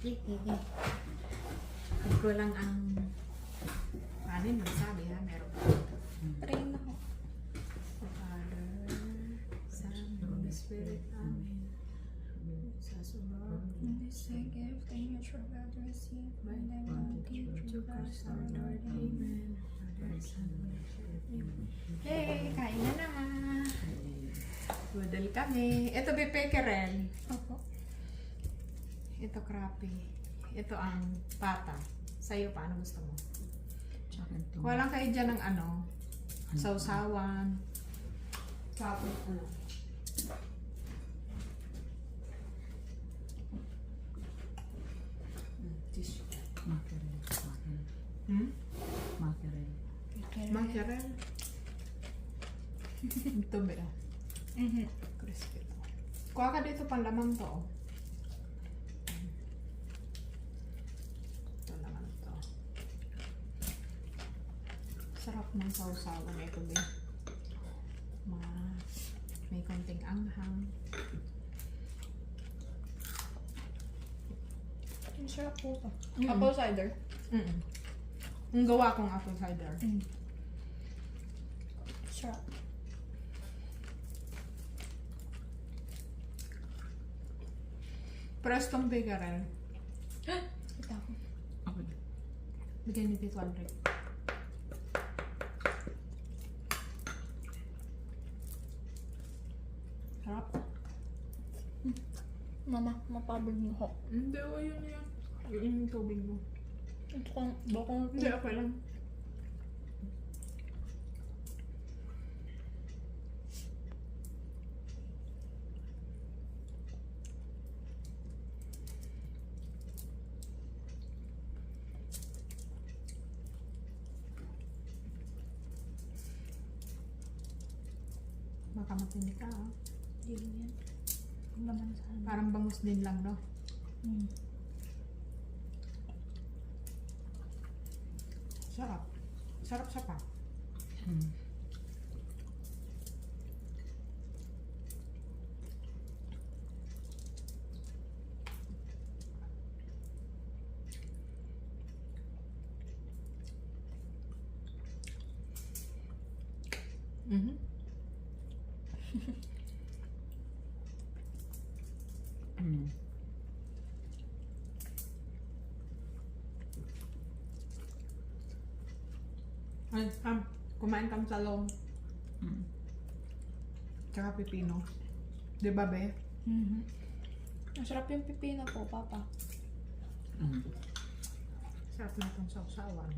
Hindi ko lang ang kanin magsabi ha, meron pa. Pray na ako. Father, Son, Holy Spirit, Amen. Sa suba, In this gift, I am sure God to receive my name to Christ our Lord, Amen. Father, Son, Holy Spirit, Amen. Hey, kain na na. Budal kami. Ito bepekerel. Opo. Ito crappie. Ito ang pata. Sa'yo, paano gusto mo? Walang kayo dyan ng ano, sausawan. Tapos ano. Tissue. Mackerel. Mackerel. Mackerel. Ito ba? Crispy to. Kuha ka dito panlamang to. Oh. Ito naman to. Sarap ng sausawan ito ba? May konting anghang. Ang sarap po ito. Mm. Apple cider. Ang gawa kong apple cider. Sarap. Prestong Begarel. Ito ako. Okay. Bigyan ni Tito Aldrich. Sarap. Mama, mapabog niyo ako. Hindi, o yun yan. Yun yung tubig mo. Ito kang bakong Hindi, okay lang. Baka matindi ka, ah. Hindi rin yan. Ang laman sa ano. Parang bangus din lang, no? Sarap. Sarap siya pa. Ay, kumain kang talong. Tsaka pipino. Di ba, be? Ang sarap yung pipino po, Papa. Sarap na itong sausawan.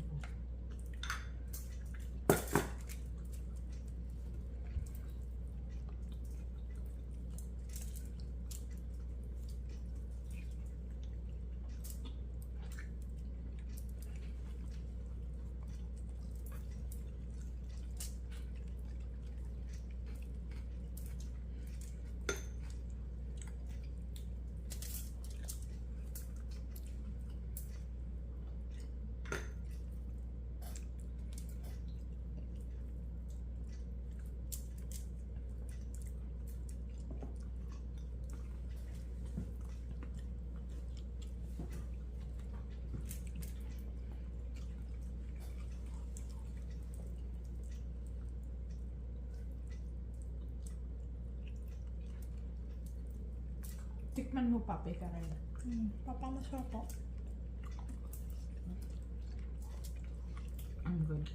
Tikman mo pa, Begarel. Papa, masarap po. I'm good.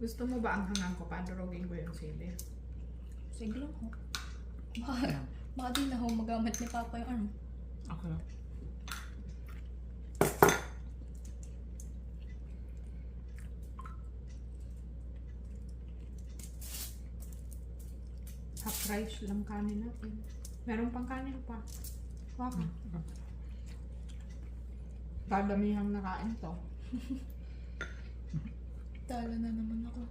Gusto mo ba ang hangang ko? Padurogin ko yung sili. Sige lang ho. Baka di na ho magamit ni Papa yung ano. Okay. Half rice lang kanin natin. Meron pang kanin pa. Waka. Dadamihang nakain to. Talo na naman ako.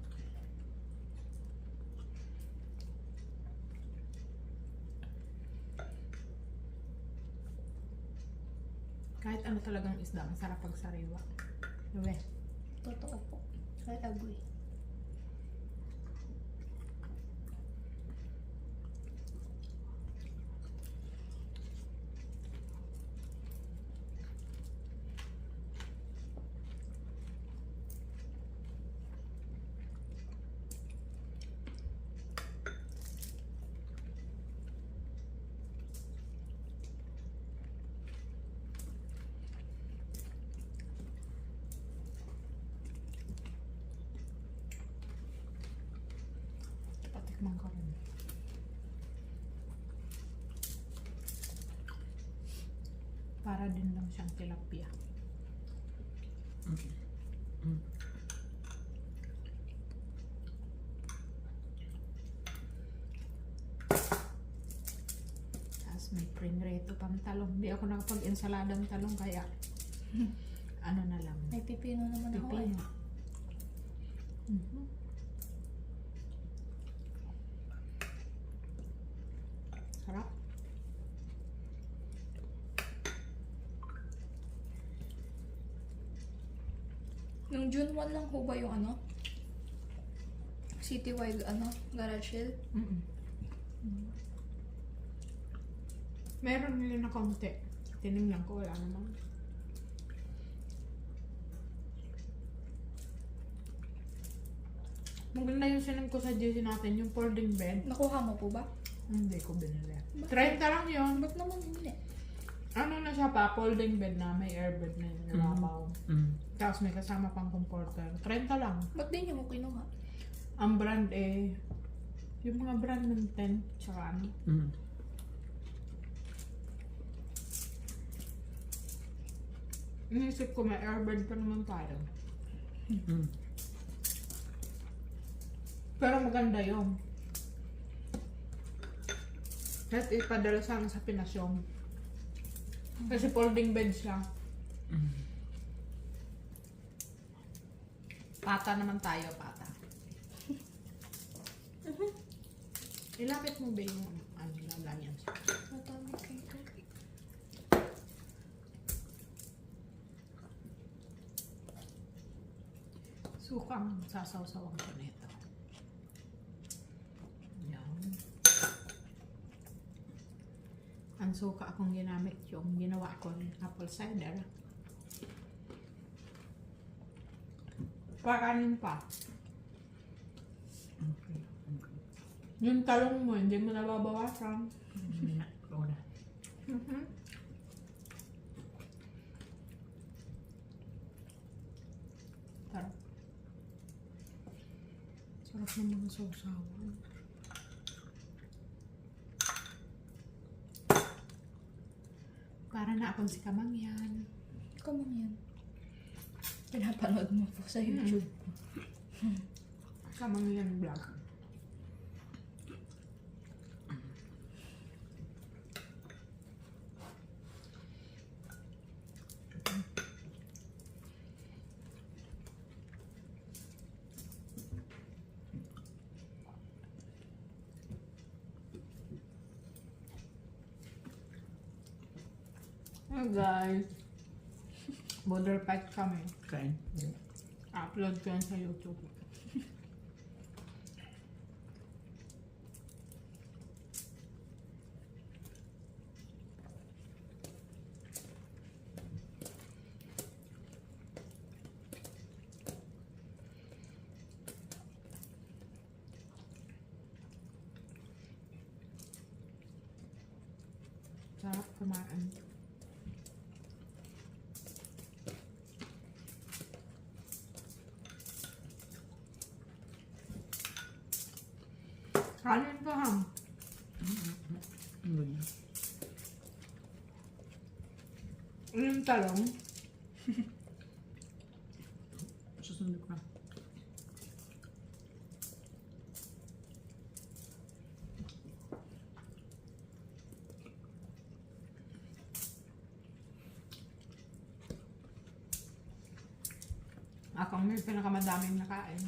Kahit ano talagang isda, masarap pag sariwa. Diba? Totoo po. I agree. Patikman ko rin. Para din lang siyang tilapia. Tapos may prinreto pang talong. Hindi ako nakapag-ensaladang talong kaya ano na lang. May pipino naman ako eh. Pipino. Mhm. Sarap. Nung June 1 lang ho ba yung ano? Citywide ano? Garage sale? Mm-mm. Meron nila na kaunti. Tinignan ko, wala naman. Maganda yung sinend ko sa GC natin, yung folding bed. Nakuha mo po ba? Hindi ko binili. Bakit? 30 lang yun. Ba't naman hindi? Ano na siya pa, folding bed na, may airbed na yung labaw. Tapos may kasama pang comforter. 30 lang. Ba't di niyo mo kinuha? Ang brand eh, yung mga brand ng 10, tsaka ano. Inisip ko may airbed pa naman tayo. Pero maganda yun. Kahit ipadala sana sa Pinas yun. Kasi folding bed siya. Pata naman tayo, pata. Ilapit mo ba yung ano, lalagyan siya? Matami kayo. Sukang sasawsawan ko nito. Yan. Ang suka akong ginamit yung ginawa ko ng apple cider. Pakanin pa. Yung talong mo, hindi mo nababawasan. Mhm. Sarap. Sarap ng mga sausawan. Para na akong si Kamangyan. Kamang yan. Pinapanood mo po sa YouTube. Kamangyan vlog. Hey guys, border fight kami. Kain. Upload ko yan sa YouTube. Sarap kumain. Kanin pa ham. Yung talong. Susunod ka. Ako ang may pinakamadaming nakain.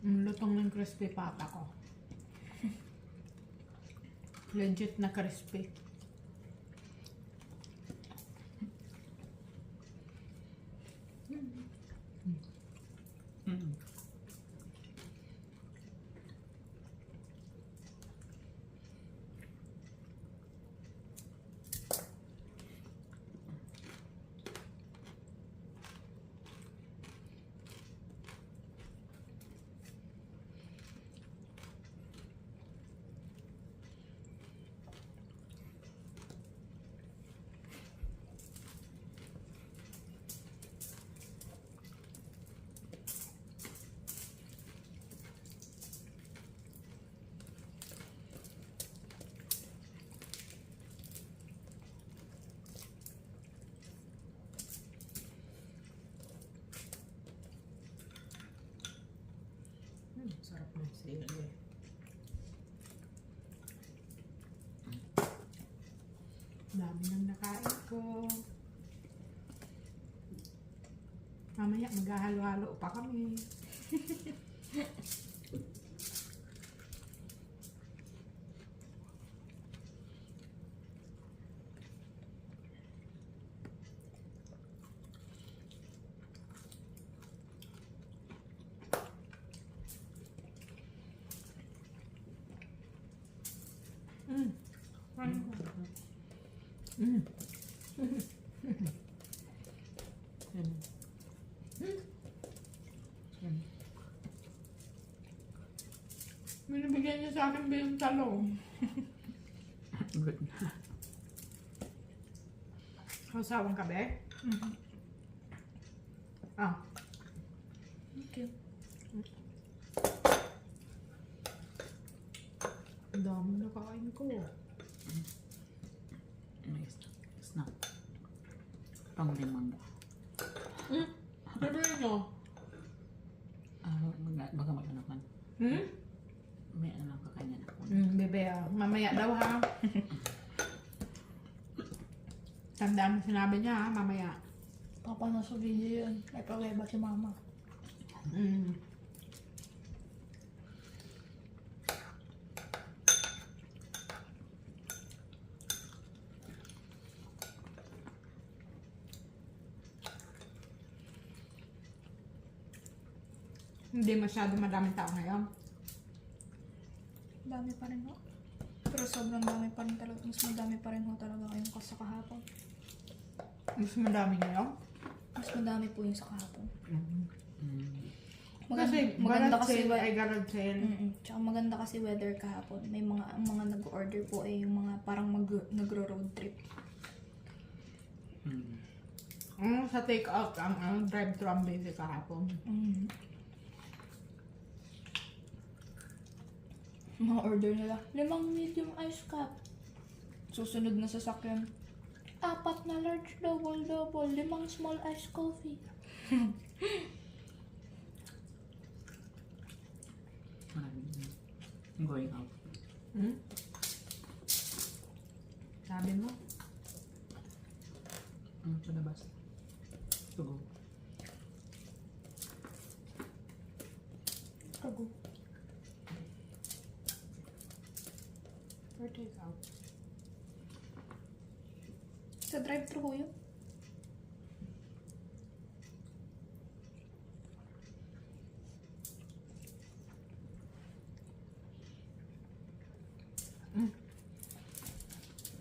Lutong ng crispy pata ko. Legit na crispy. Mm. Sarap ng sili. Dami nang nakain ko. Mamaya maghahalo-halo pa kami. Mm. Binibigyan niya sa akin yung talong. Good. Kasawang ka, be? Ah. Thank you. Ang dami na kain ko. Nice. Snack. Pang limang. Sabi nyo? Baka mag-anak man. May anak ka kanya na po. Bebe, mamaya daw ha. Tandaan mo sinabi niya ha, mamaya. Papa na sa video yun. May problema si mama. Hindi masyado madaming tao ngayon. Dami pa rin ho. Pero sobrang dami pa rin talaga. Mas madami pa rin ho talaga ngayon kasi sa kahapon. Mas madami ngayon. Mas madami po yung sa kahapon. Maganda kasi ay garage sale. Tsaka maganda kasi weather kahapon. May ang mga nag-order po ay yung mga parang nagro-road trip. Sa take out, ang drive-thru ang busy kahapon. Mga order nila, 5 medium ice cup. Susunod na sasakyan, 4 na large double, 5 small ice coffee. I'm going out. Sabi mo? Sa labas. To go. Kago. Or take out. Sa drive-thru ko yun.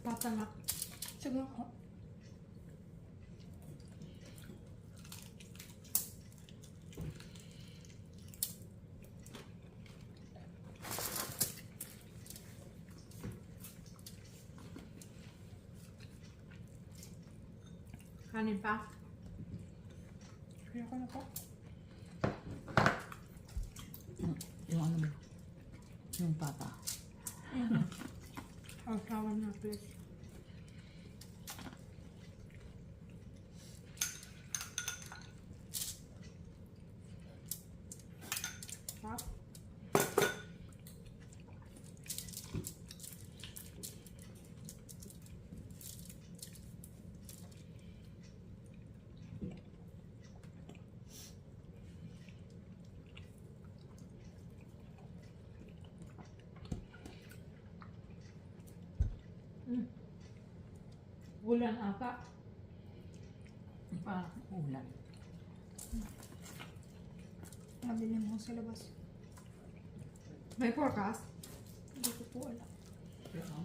Patalak. Siguro ko. Kanin pa? Kaya ko na po. Yung ano ba? Yung pata. Sausawan na please. Stop. Ulan ata. Parang ulan. Madilim mo sa labas. May forecast? Hindi ko po alam. Pero,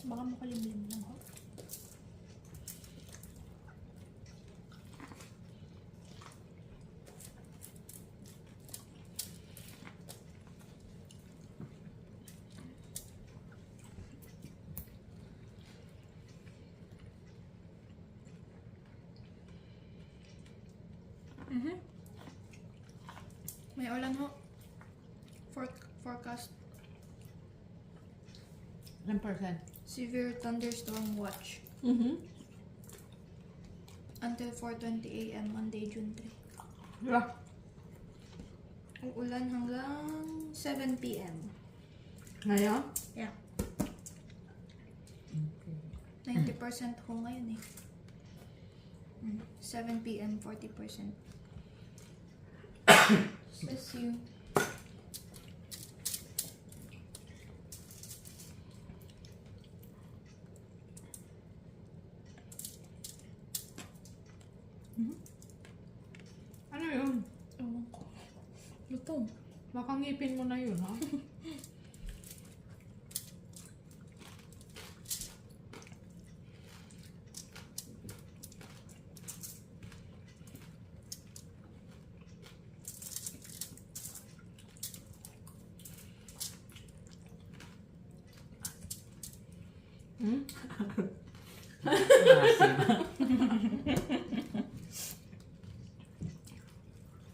Baka makalimlim lang ho. May ulan ho. Forecast. Ilang percent? Severe thunderstorm watch. Until 4:20 a.m. Monday, June 3. Yeah. Uulan hanggang 7 p.m. Ngayon? Yeah. okay. 90% ho ngayon eh. 7 p.m. 40%. Bless you. Ano yun? Ewan ko. Lutong. Baka ngipin mo na yun, ha? Maasim.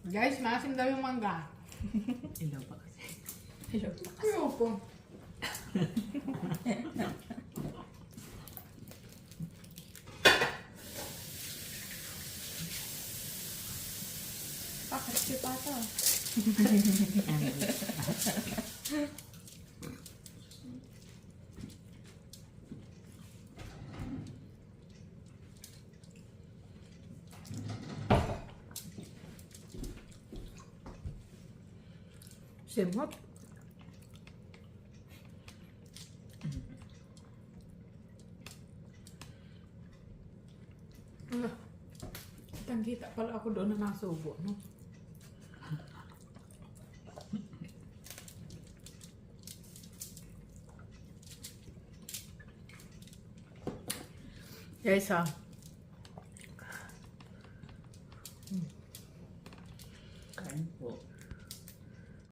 Guys, maasim daw yung mangga. Ilaw pa kasi. Ayoko. Bakit si Pata? Simot. Kitang-kita pala ako doon na nasubo, no? Guys, ha? Kain po.